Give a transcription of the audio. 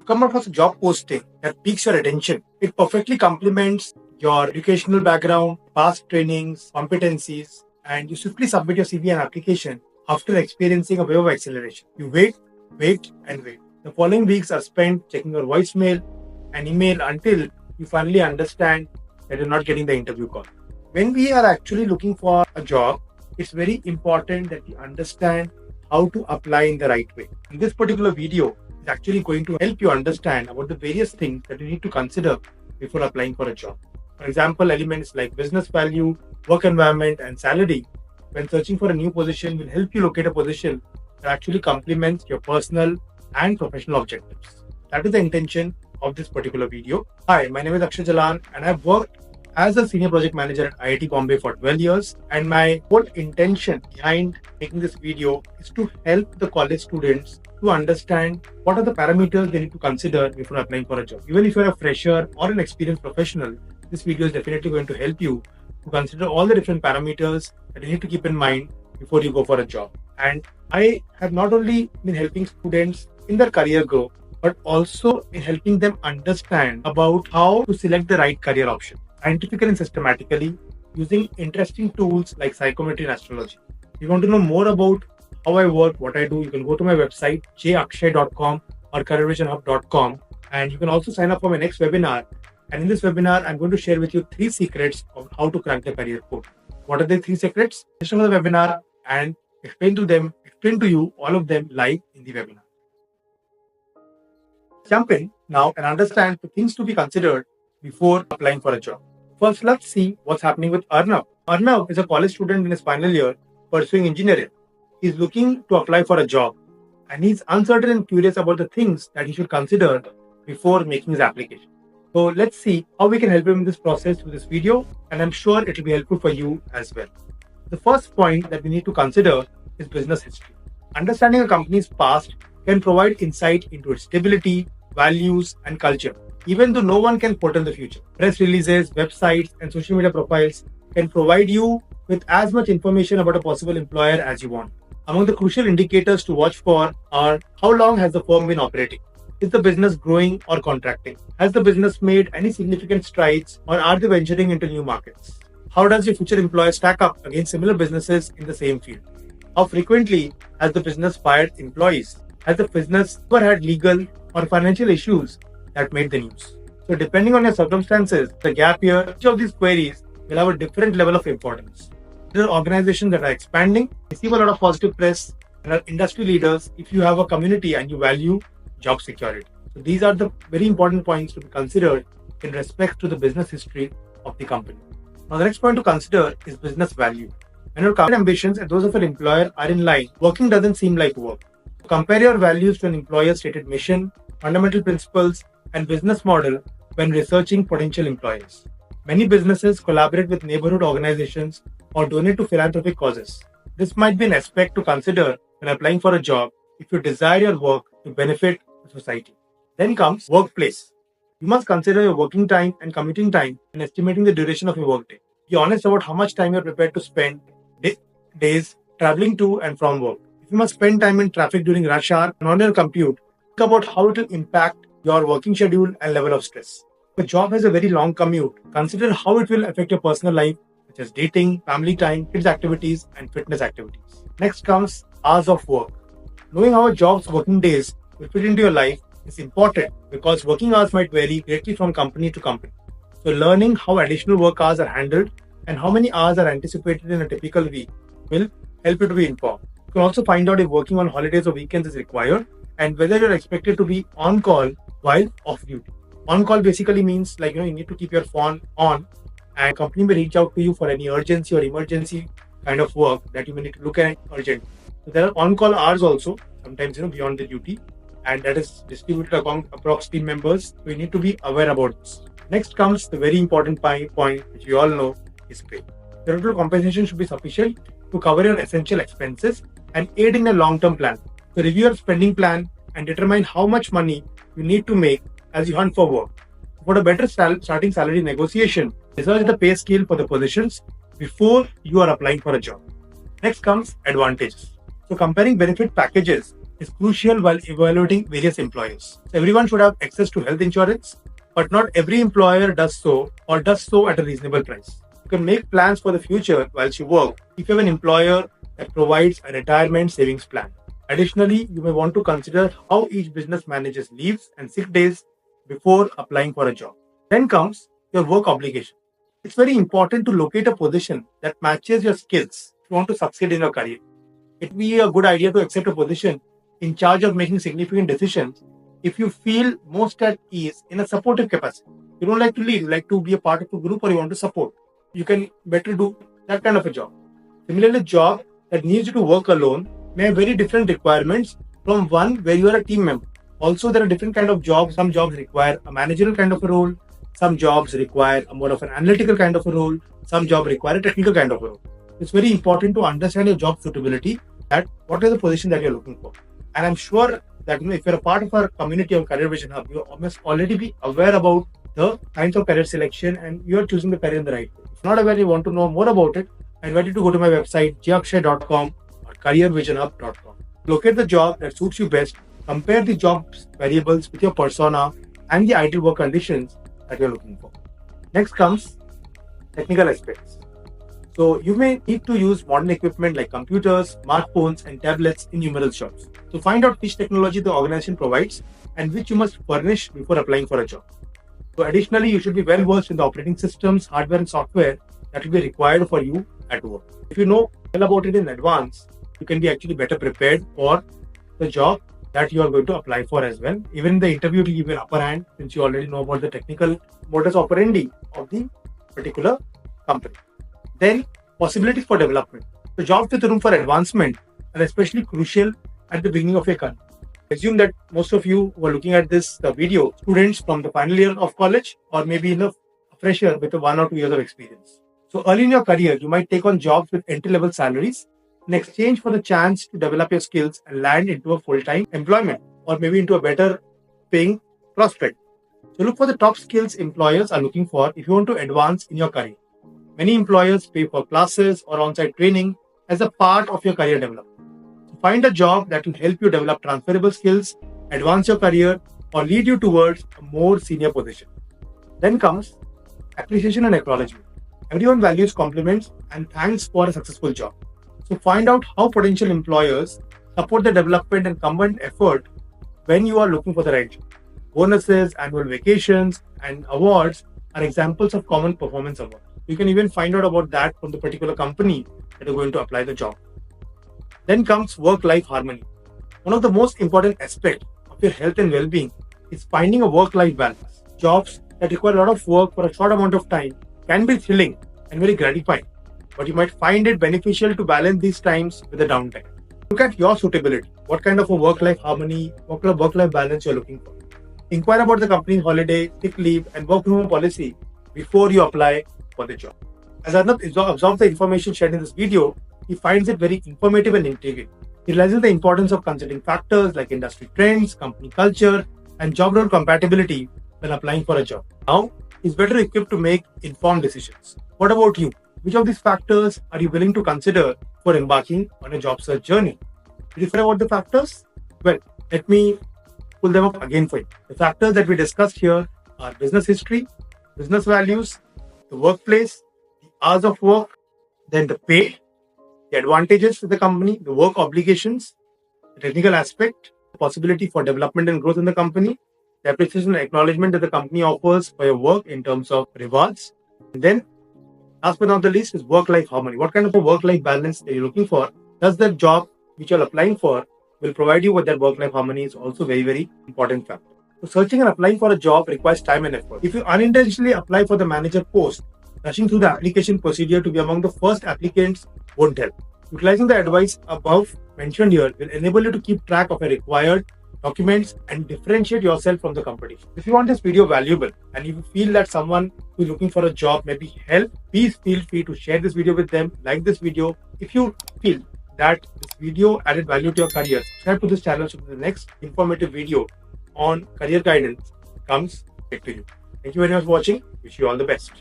Come across a job posting that piques your attention. It perfectly complements your educational background, past trainings, competencies, and you swiftly submit your CV and application after experiencing a wave of acceleration. You wait, and wait. The following weeks are spent checking your voicemail and email until you finally understand that you're not getting the interview call. When we are actually looking for a job, it's very important that we understand how to apply in the right way. In this particular video, is actually going to help you understand about the various things that you need to consider before applying for a job. For example, elements like business value, work environment, and salary when searching for a new position will help you locate a position that actually complements your personal and professional objectives. That is the intention of this particular video. Hi, my name is Akshay Jalan and I've worked as a senior project manager at IIT Bombay for 12 years, and my whole intention behind making this video is to help the college students to understand what are the parameters they need to consider before applying for a job. Even if you're a fresher or an experienced professional, this video is definitely going to help you to consider all the different parameters that you need to keep in mind before you go for a job. And I have not only been helping students in their career growth, but also in helping them understand about how to select the right career option, scientifically and systematically, using interesting tools like psychometry and astrology. If you want to know more about how I work, what I do, you can go to my website, jakshay.com or careervisionhub.com, and you can also sign up for my next webinar. And in this webinar, I'm going to share with you 3 secrets of how to crack the career code. What are the 3 secrets? Listen to the webinar and explain to you all of them live in the webinar. Jump in now and understand the things to be considered before applying for a job. First, let's see what's happening with Arnav. Arnav is a college student in his final year pursuing engineering. He's looking to apply for a job and he's uncertain and curious about the things that he should consider before making his application. So let's see how we can help him in this process with this video, and I'm sure it will be helpful for you as well. The first point that we need to consider is business history. Understanding a company's past can provide insight into its stability, values, and culture, even though no one can foretell the future. Press releases, websites, and social media profiles can provide you with as much information about a possible employer as you want. Among the crucial indicators to watch for are: how long has the firm been operating? Is the business growing or contracting? Has the business made any significant strides, or are they venturing into new markets? How does your future employer stack up against similar businesses in the same field? How frequently has the business fired employees? Has the business ever had legal or financial issues that made the news? So depending on your circumstances, the gap here, each of these queries will have a different level of importance. There are organizations that are expanding, receive a lot of positive press, and are industry leaders if you have a community and you value job security. So these are the very important points to be considered in respect to the business history of the company. Now the next point to consider is business value. When your company ambitions and those of your employer are in line, working doesn't seem like work. So compare your values to an employer's stated mission, fundamental principles, and business model when researching potential employers. Many businesses collaborate with neighborhood organizations or donate to philanthropic causes. This might be an aspect to consider when applying for a job if you desire your work to benefit the society. Then comes workplace. You must consider your working time and commuting time in estimating the duration of your workday. Be honest about how much time you're prepared to spend days traveling to and from work. If you must spend time in traffic during rush hour and on your commute, think about how it will impact your working schedule and level of stress. If a job has a very long commute, consider how it will affect your personal life, such as dating, family time, kids activities, and fitness activities. Next comes hours of work. Knowing how a job's working days will fit into your life is important because working hours might vary greatly from company to company. So learning how additional work hours are handled and how many hours are anticipated in a typical week will help you to be informed. You can also find out if working on holidays or weekends is required and whether you're expected to be on call while off duty. On call basically means you need to keep your phone on and company may reach out to you for any urgency or emergency kind of work that you may need to look at urgently. So there are on-call hours also, sometimes beyond the duty, and that is distributed among approx team members. So you need to be aware about this. Next comes the very important point, which we all know is pay. The total compensation should be sufficient to cover your essential expenses and aid in a long-term plan. So review your spending plan and determine how much money you need to make as you hunt for work. For a better starting salary negotiation, research the pay scale for the positions before you are applying for a job. Next comes advantages. So comparing benefit packages is crucial while evaluating various employers. So everyone should have access to health insurance, but not every employer does so or does so at a reasonable price. You can make plans for the future whilst you work if you have an employer that provides a retirement savings plan. Additionally, you may want to consider how each business manages leaves and sick days before applying for a job. Then comes your work obligation. It's very important to locate a position that matches your skills if you want to succeed in your career. It would be a good idea to accept a position in charge of making significant decisions if you feel most at ease in a supportive capacity. You don't like to lead, you like to be a part of a group or you want to support. You can better do that kind of a job. Similarly, a job that needs you to work alone may have very different requirements from one where you are a team member. Also, there are different kind of jobs. Some jobs require a managerial kind of a role. Some jobs require a more of an analytical kind of a role. Some jobs require a technical kind of a role. It's very important to understand your job suitability, that what is the position that you're looking for. And I'm sure that if you're a part of our community on Career Vision Hub, you must already be aware about the kinds of career selection and you're choosing the career in the right way. If not aware, you want to know more about it, I invite you to go to my website jakshay.com or careervisionhub.com. Locate the job that suits you best, compare the job's variables with your persona and the ideal work conditions that you're looking for. Next comes technical aspects. So you may need to use modern equipment like computers, smartphones, and tablets in numerous jobs. So find out which technology the organization provides and which you must furnish before applying for a job. So additionally, you should be well versed in the operating systems, hardware, and software that will be required for you at work. If you know well about it in advance, you can be actually better prepared for the job that you are going to apply for as well. Even in the interview, it will give you an upper hand since you already know about the technical modus operandi of the particular company. Then, possibilities for development. The jobs with room for advancement are especially crucial at the beginning of your career. Assume that most of you who are looking at this video, students from the final year of college or maybe a fresher with 1 or 2 years of experience. So early in your career, you might take on jobs with entry-level salaries in exchange for the chance to develop your skills and land into a full-time employment or maybe into a better paying prospect. So look for the top skills employers are looking for if you want to advance in your career. Many employers pay for classes or on-site training as a part of your career development. So find a job that will help you develop transferable skills, advance your career, or lead you towards a more senior position. Then comes appreciation and acknowledgement. Everyone values compliments and thanks for a successful job. So find out how potential employers support the development and combined effort when you are looking for the right job. Bonuses, annual vacations, and awards are examples of common performance awards. You can even find out about that from the particular company that you're going to apply the job. Then comes work-life harmony. One of the most important aspects of your health and well-being is finding a work-life balance. Jobs that require a lot of work for a short amount of time can be thrilling and very gratifying, but you might find it beneficial to balance these times with a downtime. Look at your suitability. What kind of a work-life harmony, what kind of work-life balance you're looking for. Inquire about the company's holiday, sick leave, and work from home policy before you apply for the job. As Arnab absorbs the information shared in this video, he finds it very informative and intriguing. He realizes the importance of considering factors like industry trends, company culture, and job role compatibility when applying for a job. Now, he's better equipped to make informed decisions. What about you? Which of these factors are you willing to consider for embarking on a job search journey? Did you find out the factors? Well, let me pull them up again for you. The factors that we discussed here are business history, business values, the workplace, the hours of work, then the pay, the advantages to the company, the work obligations, the technical aspect, the possibility for development and growth in the company, the appreciation and acknowledgement that the company offers for your work in terms of rewards. And then, last but not the least, is work-life harmony. What kind of a work-life balance are you looking for? Does the job which you're applying for will provide you with that work-life harmony is also very, very important factor. So searching and applying for a job requires time and effort. If you unintentionally apply for the manager post, rushing through the application procedure to be among the first applicants won't help. Utilizing the advice above mentioned here will enable you to keep track of your required documents and differentiate yourself from the competition. If you want this video valuable and if you feel that someone who is looking for a job may be helped, please feel free to share this video with them, like this video. If you feel that this video added value to your career, subscribe to this channel so that the next informative video on career guidance comes back to you. Thank you very much for watching. Wish you all the best.